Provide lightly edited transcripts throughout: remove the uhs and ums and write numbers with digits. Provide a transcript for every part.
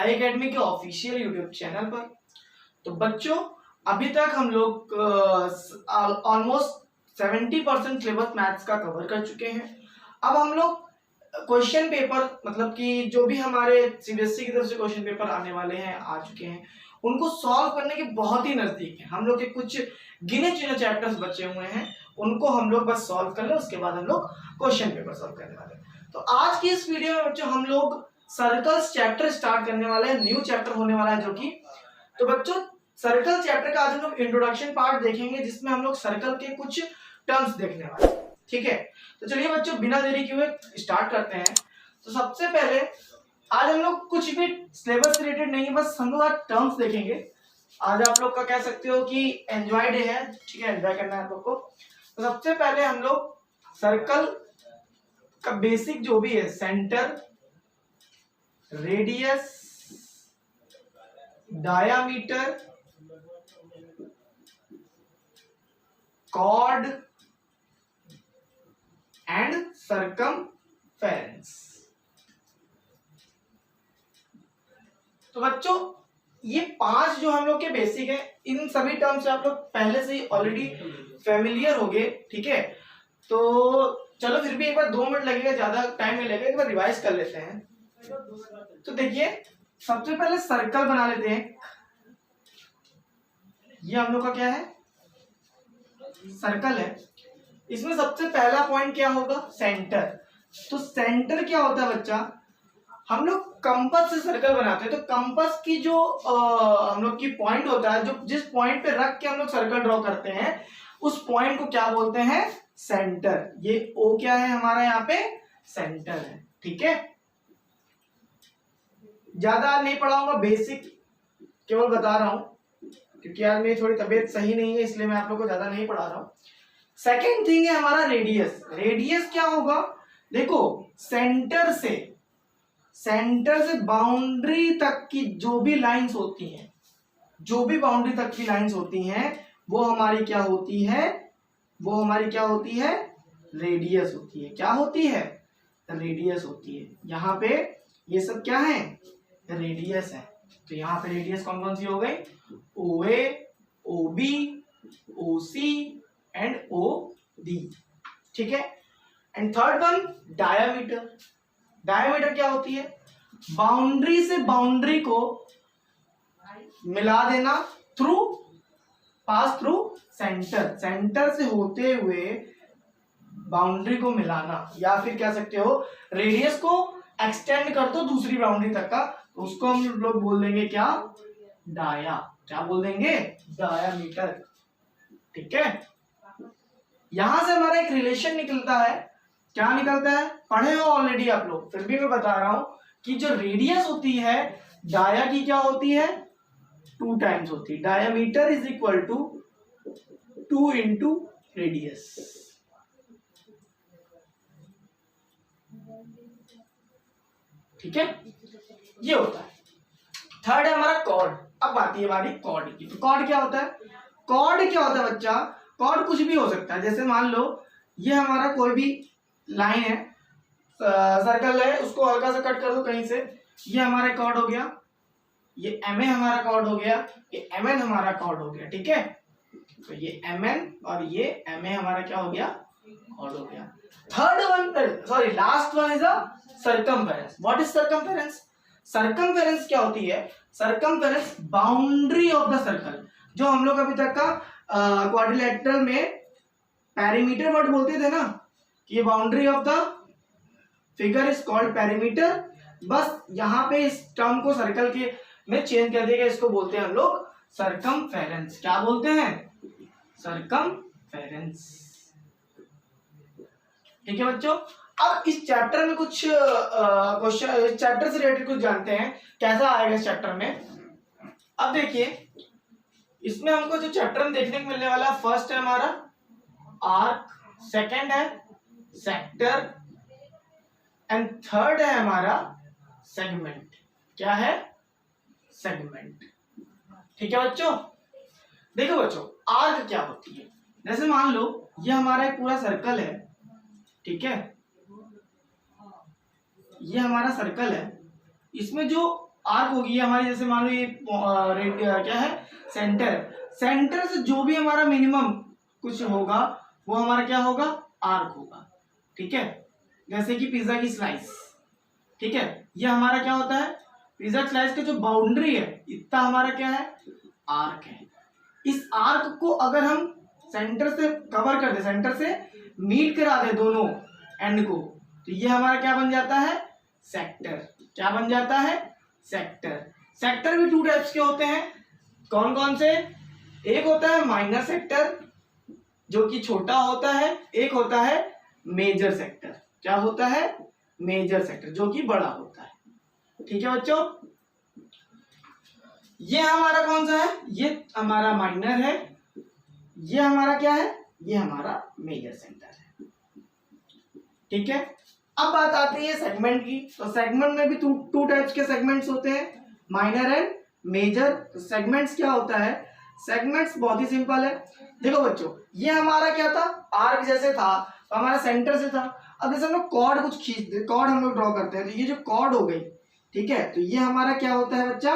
आई academy के official YouTube channel पर। तो बच्चों, अभी तक हम लोग ऑलमोस्ट 70% सिलेबस मैथ्स का कवर कर चुके हैं। अब हम लोग क्वेश्चन पेपर, मतलब कि जो भी हमारे सीबीएसई की तरफ से क्वेश्चन पेपर आने वाले हैं, आ चुके हैं, उनको सॉल्व करने के बहुत ही नजदीक है। हम लोग के कुछ गिने चुने चैप्टर्स बचे हुए हैं, उनको हम लोग बस सॉल्व कर ले, उसके बाद हम लोग क्वेश्चन पेपर सॉल्व करने वाले हैं। तो आज की इस वीडियो में बच्चों हम लोग सर्कल्स चैप्टर स्टार्ट करने वाले हैं। न्यू चैप्टर होने वाला है जो कि, तो बच्चों सर्कल चैप्टर का आज हम लोग इंट्रोडक्शन पार्ट देखेंगे, जिसमें हम लोग सर्कल के कुछ टर्म्स देखने वाले हैं। ठीक है, तो चलिए बच्चों बिना देरी किए हुए स्टार्ट करते हैं। तो सबसे पहले आज हम लोग कुछ भी सिलेबस रिलेटेड नहीं है, बस हम लोग आज टर्म्स देखेंगे। आज आप लोग का कह सकते हो कि एंजॉय डे है, ठीक है, एंजॉय करना है आप लोग को। तो सबसे पहले हम लोग सर्कल का बेसिक जो भी है, centre, radius, diameter, chord and circumference. तो बच्चों ये 5 जो हम लोग के बेसिक है, इन सभी टर्म से आप लोग पहले से ही ऑलरेडी फेमिलियर हो गए। ठीक है, तो चलो फिर भी एक बार 2 मिनट लगेगा, ज्यादा टाइम नहीं लगेगा, एक बार रिवाइज कर लेते हैं। तो देखिए सबसे पहले सर्कल बना लेते हैं। ये हम लोग का क्या है, सर्कल है। इसमें सबसे पहला पॉइंट क्या होगा, सेंटर। तो सेंटर क्या होता है बच्चा, हम लोग कंपास से सर्कल बनाते हैं। तो कंपास की जो हम लोग की पॉइंट होता है, जो जिस पॉइंट पे रख के हम लोग सर्कल ड्रॉ करते हैं, उस पॉइंट को क्या बोलते हैं, सेंटर। ये ओ क्या है हमारा, यहाँ पे सेंटर है। ठीक है, ज्यादा नहीं पढ़ाऊंगा, बेसिक केवल बता रहा हूं, क्योंकि आज मेरी थोड़ी तबीयत सही नहीं है, इसलिए मैं आप लोग को ज्यादा नहीं पढ़ा रहा हूं। सेकेंड थिंग है हमारा रेडियस। रेडियस क्या होगा, देखो सेंटर से बाउंड्री तक की जो भी लाइंस होती हैं, जो भी बाउंड्री तक की लाइंस होती हैं, वो हमारी क्या होती है, वो हमारी क्या होती है, रेडियस होती है। क्या होती है, रेडियस होती है। यहाँ पे ये सब क्या है, रेडियस है। तो यहाँ पे रेडियस कौन कौन सी हो गई, O A, O B, O C and O D. ठीक है, and third one diameter. Diameter क्या होती है, बाउंड्री से बाउंड्री को मिला देना, पास थ्रू सेंटर। सेंटर से होते हुए बाउंड्री को मिलाना, या फिर कह सकते हो रेडियस को एक्सटेंड कर दो दूसरी बाउंड्री तक का, तो उसको हम लोग बोल देंगे क्या, डाया। क्या बोल देंगे, डायामीटर। ठीक है, यहां से हमारा एक रिलेशन निकलता है। क्या निकलता है, पढ़े हो ऑलरेडी आप लोग, फिर भी मैं बता रहा हूं कि जो रेडियस होती है डाया की क्या होती है, 2 टाइम्स होती है। Diameter is equal to 2 into radius. ठीक है, ये होता है। थर्ड है हमारा कॉर्ड। अब आती है बारी कॉर्ड की। तो कॉर्ड क्या होता है, कॉर्ड क्या होता है बच्चा, कॉर्ड कुछ भी हो सकता है। जैसे मान लो ये हमारा कोई भी लाइन है, सर्कल है, उसको हल्का सा कट कर दो कहीं से, ये हमारा कॉर्ड हो गया, ये एम ए हमारा कॉर्ड हो गया, ये एम एन हमारा कॉर्ड हो गया। ठीक है, तो ये एम एन और ये एम ए हमारा क्या हो गया, कॉर्ड हो गया। Third one, sorry last one is a circumference. What is circumference, circumference क्या होती है, circumference boundary of the circle. जो हम लोग अभी तक का क्वाड्रिलेटरल में पेरीमीटर वर्ड बोलते थे ना, कि ये boundary of the figure is called perimeter. बस यहाँ पे इस टर्म को सर्कल के में चेंज कर देगा, इसको बोलते हैं हम लोग सर्कमफेरेंस। क्या बोलते हैं, सर्कमफेरेंस। ठीक है बच्चों, अब इस चैप्टर में कुछ क्वेश्चन, चैप्टर से रिलेटेड कुछ जानते हैं, कैसा आएगा इस चैप्टर में। अब देखिए इसमें हमको जो चैप्टर में देखने को मिलने वाला, फर्स्ट है हमारा आर्क, सेकंड है सेक्टर एंड थर्ड है हमारा सेगमेंट। क्या है, सेगमेंट। ठीक है बच्चों, देखो बच्चों आर्क क्या होती है। जैसे मान लो ये हमारा एक पूरा सर्कल है, ठीक है, ये हमारा सर्कल है, इसमें जो आर्क होगी ये हमारी, जैसे मान लो ये क्या है, सेंटर से जो भी हमारा मिनिमम कुछ होगा वो हमारा क्या होगा, आर्क होगा। ठीक है, जैसे कि पिज्जा की स्लाइस, ठीक है, ये हमारा क्या होता है, पिज्जा स्लाइस का जो बाउंड्री है इतना हमारा क्या है, आर्क है। इस आर्क को अगर हम सेंटर से कवर कर दे, सेंटर से मीट करा दे दोनों एंड को, तो ये हमारा क्या बन जाता है, सेक्टर। क्या बन जाता है, सेक्टर। सेक्टर भी 2 टाइप्स के होते हैं, कौन कौन से, एक होता है माइनर सेक्टर जो कि छोटा होता है, एक होता है मेजर सेक्टर। क्या होता है, मेजर सेक्टर जो कि बड़ा होता है। ठीक है बच्चों, ये हमारा कौन सा है, ये हमारा माइनर है, ये हमारा क्या है, ये हमारा मेजर सेक्टर है। ठीक है, अब बात आती है सेगमेंट की। तो सेगमेंट में भी 2 टाइप्स के सेगमेंट्स होते हैं, माइनर एंड मेजर। तो सेगमेंट्स क्या होता है, सेगमेंट्स बहुत ही सिंपल है। देखो बच्चों, ये हमारा क्या था, आर्क जैसे था, तो हमारा सेंटर से था। अब जैसे हम लोग कॉर्ड कुछ खींचते, कॉर्ड हम लोग ड्रॉ करते हैं, तो ये जो कॉर्ड हो गई, ठीक है, तो ये हमारा क्या होता है बच्चा,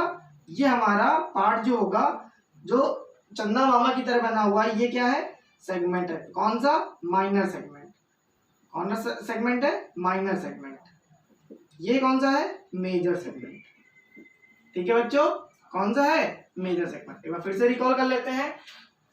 ये हमारा पार्ट जो होगा, जो चंदा मामा की तरह बना हुआ है, ये क्या है, सेगमेंट है। कौन सा, माइनर सेगमेंट। कौन सा सेगमेंट है, माइनर सेगमेंट। ये कौन सा है, मेजर सेगमेंट। ठीक है बच्चों, कौन सा है, मेजर सेगमेंट। एक बार फिर से रिकॉल कर लेते हैं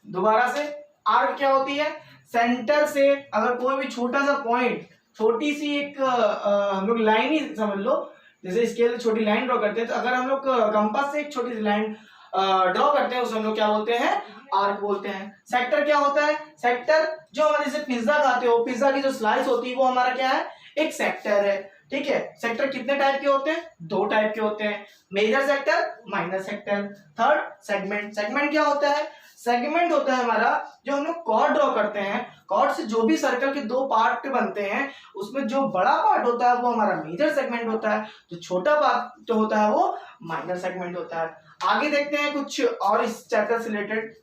दोबारा से। आर्क क्या होती है, सेंटर से अगर कोई भी छोटा सा पॉइंट, छोटी सी एक हम लोग लाइन ही समझ लो, जैसे स्केल से छोटी लाइन ड्रॉ करते हैं, तो अगर हम लोग कंपास से एक छोटी सी लाइन ड्रॉ करते हैं, उसे हम लोग क्या बोलते हैं, आर्क बोलते हैं। सेक्टर क्या होता है, सेक्टर जो हमारे जैसे पिज्जा खाते हो, पिज्जा की जो स्लाइस होती है वो हमारा क्या है, एक सेक्टर है। ठीक है, सेक्टर कितने टाइप के होते हैं, 2 टाइप के होते हैं, major sector, minor sector. Third, segment. Segment क्या होता है, सेगमेंट होता है हमारा जो हम लोग कॉर्ड ड्रॉ करते हैं, कॉर्ड से जो भी सर्कल के 2 पार्ट बनते हैं, उसमें जो बड़ा पार्ट होता है वो हमारा मेजर सेगमेंट होता है, जो छोटा पार्ट जो होता है वो माइनर सेगमेंट होता है। आगे देखते हैं कुछ और इस चैप्टर से रिलेटेड।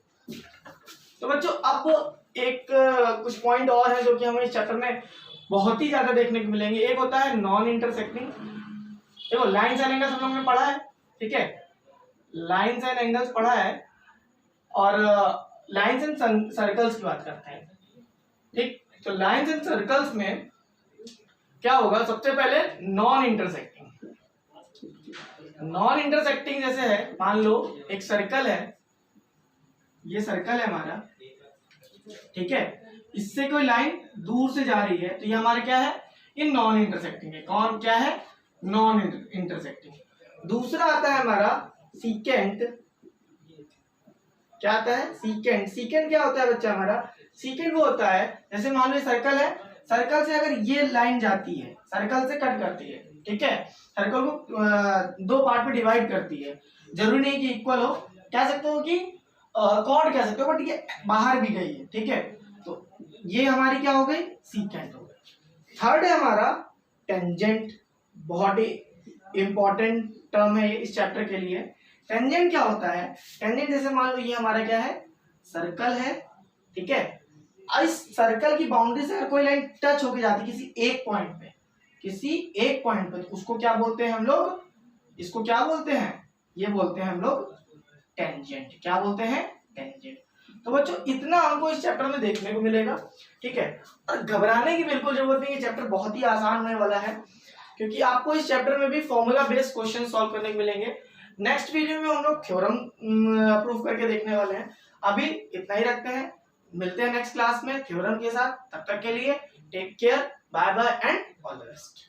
तो बच्चों अब एक कुछ पॉइंट और है जो कि हमें इस चैप्टर में बहुत ही ज्यादा देखने को मिलेंगे। एक होता है नॉन इंटरसेक्टिंग। देखो लाइन्स एंड एंगल्स हम लोगों ने पढ़ा है, ठीक है, लाइन्स एंड एंगल्स पढ़ा है, और लाइन्स एंड सर्कल्स की बात करते हैं। ठीक, तो लाइन्स एंड सर्कल्स में क्या होगा, सबसे पहले नॉन इंटरसेक्टिंग। नॉन इंटरसेक्टिंग जैसे है, मान लो एक सर्कल है, ये सर्कल है हमारा, ठीक है, इससे कोई लाइन दूर से जा रही है, तो ये हमारा क्या है, ये नॉन इंटरसेक्टिंग है। कौन क्या है, नॉन इंटरसेक्टिंग। दूसरा आता है हमारा सीकेंट। क्या आता है, सीकेंट। सीकेंट क्या होता है बच्चा हमारा, सीकेंट वो होता है, जैसे मान लो सर्कल है, सर्कल से अगर ये लाइन जाती है, सर्कल से कट करती है, ठीक है, सर्कल को 2 पार्ट में डिवाइड करती है, जरूरी नहीं कि इक्वल हो, कह सकते हो कि कॉर्ड कह सकते हो, बट ये बाहर भी गई है, ठीक है, तो ये हमारी क्या हो गई, सीकेंट हो गई। थर्ड है हमारा टेंजेंट। बहुत ही इंपॉर्टेंट टर्म है ये इस चैप्टर के लिए। टेंजेंट क्या होता है, टेंजेंट जैसे मान लो ये हमारा क्या है, सर्कल है, ठीक है, इस सर्कल की बाउंड्री से अगर कोई लाइन टच होके जाती है किसी एक पॉइंट पे, किसी एक पॉइंट पे, तो उसको क्या बोलते हैं हम लोग, इसको क्या बोलते हैं, ये बोलते हैं हम लोग टेंजेंट। क्या बोलते हैं, टेंजेंट। तो बच्चों इतना हमको इस चैप्टर में देखने को मिलेगा, ठीक है, और घबराने की बिल्कुल जरूरत नहीं, ये चैप्टर बहुत ही आसान होने वाला है, क्योंकि आपको इस चैप्टर में भी फॉर्मूला बेस्ड क्वेश्चन सॉल्व करने को मिलेंगे। नेक्स्ट वीडियो में हम लोग थ्योरम प्रूफ करके देखने वाले हैं। अभी इतना ही रखते हैं, मिलते हैं नेक्स्ट क्लास में थ्योरम के साथ। तब तक के लिए take care, bye bye and all the best.